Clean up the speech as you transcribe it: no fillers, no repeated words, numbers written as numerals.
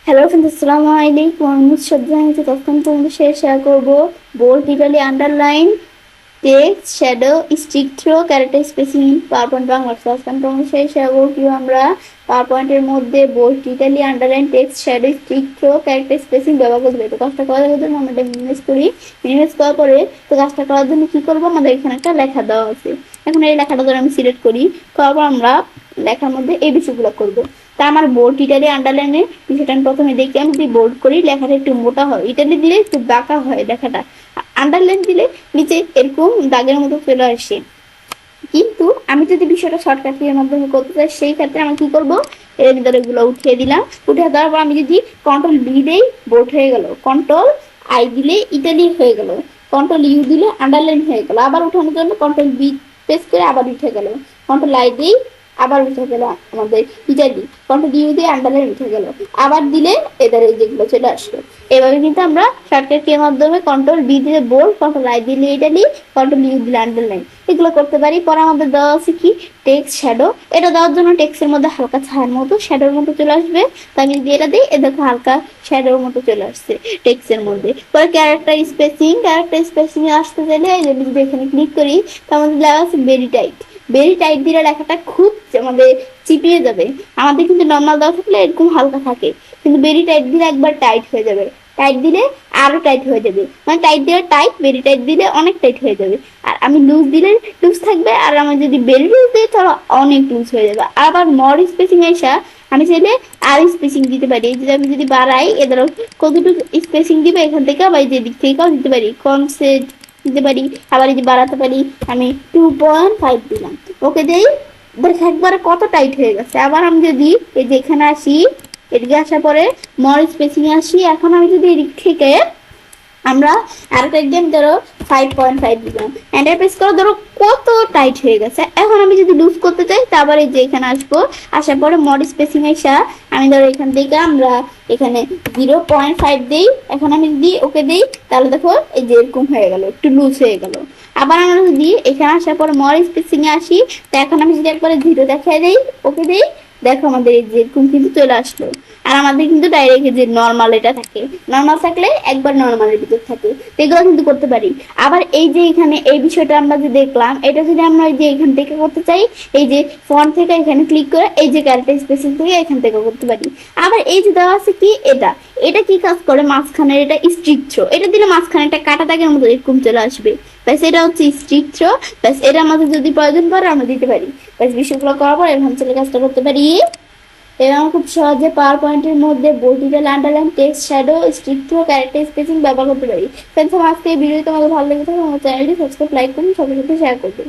Hello friends, আসসালামু আলাইকুম। আমি শ্রদ্ধা নিতে তখন তোমাদের সাথে শেয়ার করবো bold, italic, underline, text, shadow, strikethrough, character spacing in PowerPoint Bangla. আজকে আমি তোমাদের সাথে শেয়ার করবো কিভাবে আমরা পাওয়ার পয়েন্টের মধ্যে bold, italic, underline, text, shadow, strikethrough, character spacing ব্যবহার করতে পারি। তো কাজটা করার জন্য আমরা মিনিমাইজ করি। মিনিমাইজ করার পরে তো কাজটা করার জন্য কি করবো, আমাদের এখানে একটা লেখা দেওয়া আছে। এখন এই লেখাটা ধরে আমি সিলেক্ট করি, করার পর আমরা লেখার মধ্যে এই বিষয়গুলো করবো। তা আমার বোল্ড, ইটালি, আন্ডারলাইনে বিষয়টা আমি প্রথমে দেখি। আমি যদি বোল্ড করি লেখাটা একটু মোটা হয়, ইটালি দিলে একটু বাঁকা হয় লেখাটা, আন্ডারলাইন দিলে নিচে এরকম দাগের মতো চলে আসে। কিন্তু আমি যদি বিষয়টা শর্টকাট এর মাধ্যমে করতে চাই, সেই ক্ষেত্রে আমি কি করবো, এর ভিতরে এগুলো উঠিয়ে দিলাম। উঠিয়ে দেওয়ার পর আমি যদি কন্ট্রোল বি দেই, বোল্ড হয়ে গেল। কন্ট্রোল আই দিলে ইটালি হয়ে গেল। কন্ট্রোল ইউ দিলে আন্ডারলাইন হয়ে গেল। আবার উঠানোর জন্য কন্ট্রোল বি প্রেস করে আবার উঠে গেল। কন্ট্রোল আই দিই, আবার উঠে গেল আমাদের ইটালি। কন্ট্রোল ইউ দিয়ে আন্ডারলাইন উঠে গেল। আবার দিলে এদের এই যেগুলো চলে আসলো। এভাবে কিন্তু আমরা শর্টকাট কির মাধ্যমে কন্ট্রোল বি দিলে বোল্ড, কন্ট্রোল আই দিলে ইটালি, কন্ট্রোল ইউ দিলে আন্ডারলাইন, এগুলো করতে পারি। পরে আমাদের দেওয়া আছে কি, টেক্সট, শ্যাডো। এটা দেওয়ার জন্য টেক্সটের মধ্যে হালকা ছায়ার মতো, শ্যাডোর মতো চলে আসবে। তো আমি যদি এটা দিই, এ দেখো হালকা শ্যাডোর মতো চলে আসছে টেক্সটের মধ্যে। পরে ক্যারেক্টার স্পেসিং, ক্যারেক্টার স্পেসিং এ আসতে চাইলে যদি এখানে ক্লিক করি, তো আমাদের লেখা আছে ভেরি টাইট। ভেরি টাইট দিলে লেখাটা খুব আমাদের চিপিয়ে যাবে। আমাদের কিন্তু নর্মাল দেওয়া থাকলে এরকম হালকা থাকে, কিন্তু ভেরি টাইট দিলে একবার টাইট হয়ে যাবে। টাইট দিলে আরো টাইট হয়ে যাবে, মানে টাইট দিলে টাইট, ভেরি টাইট দিলে অনেক টাইট হয়ে যাবে। আর আমি লুজ দিলে লুজ থাকবে, আর আমি যদি ভেরি লুজ দিই তাহলে অনেক লুজ হয়ে যাবে। আবার মর স্পেসিং এসা আমি চাইলে আর স্পেসিং দিতে পারি। এই যে আমি যদি বাড়াই, এদের কতটুকু স্পেসিং দিবে এখান থেকে, আবার যে দিক থেকেও দিতে পারি, কম সেট দিতে পারি, আবার এই যে বাড়াতে পারি। আমি 2.5 দিলাম, ওকে দেই। দেখ একবারে কত টাইট হয়ে গেছে। আবার আমি যদি এই যে এখানে আসি, এদিকে আসার পরে মর স্পেসিং এ আসি, এখন আমি যদি এদিক থেকে আমরা আরেকটা এক্সাম ধরো 5.5 দিলাম, এন্টার প্রেস করো, ধরো কত টাইট হয়ে গেছে। এখন আমি যদি লুজ করতে চাই, তারপরে যে এখানে আসবো, আসার পরে মড স্পেসিং এসা আমি ধরো এখান থেকে আমরা এখানে 0.5 দিই। এখন আমি যদি ওকে দিই, তাহলে দেখো এই যে এরকম হয়ে গেল, একটু লুজ হয়ে গেল। আবার আমরা যদি এখানে আসার পরে মড স্পেসিং এ আসি, তো এখন আমি যদি একবারে 0 দেখাই দিই, ওকে দিই, দেখো আমাদের এই যে এরকম কিন্তু চলে আসলো। আর আমাদের কিন্তু ডাইরেক্ট যে নর্মাল এটা থাকে, নর্মাল থাকলে একবার নর্মালের ভিতর থাকে, এগুলো কিন্তু করতে পারি। আবার এই যে এখানে এই বিষয়টা আমরা যে দেখলাম, এটা যদি আমরা এই যে এখান থেকে করতে চাই, এই যে ফন্ট থেকে এখানে ক্লিক করে এই যে ক্যারেক্টার স্পেসিং থেকে এখান থেকে করতে পারি। আবার এই যে দেওয়া আছে কি, এটা এটা কি কাজ করে, মাঝখানের এটা স্ট্রিক থ্রো, এটা দিলে মাঝখানে একটা কাটা দাগের মতো এরকম চলে আসবে। ব্যাস এটা হচ্ছে স্ট্রিক থ্রো। ব্যাস এটা আমাদের যদি প্রয়োজন পড়ে আমরা দিতে পারি। ব্যাস বিষয়গুলো করার পর এভাবে চলে কাজটা করতে পারি। এবং খুব সহজে পাওয়ার পয়েন্টের মধ্যে bold, italic, underline, text, shadow, strikethrough, character spacing ব্যবহার করতে পারি। ফ্রেন্ডস, আজকে এই ভিডিও তোমাদের ভালো লেগে থাকে আমার চ্যানেলটি সাবস্ক্রাইব, লাইক করুন, সবার সাথে শেয়ার করবেন।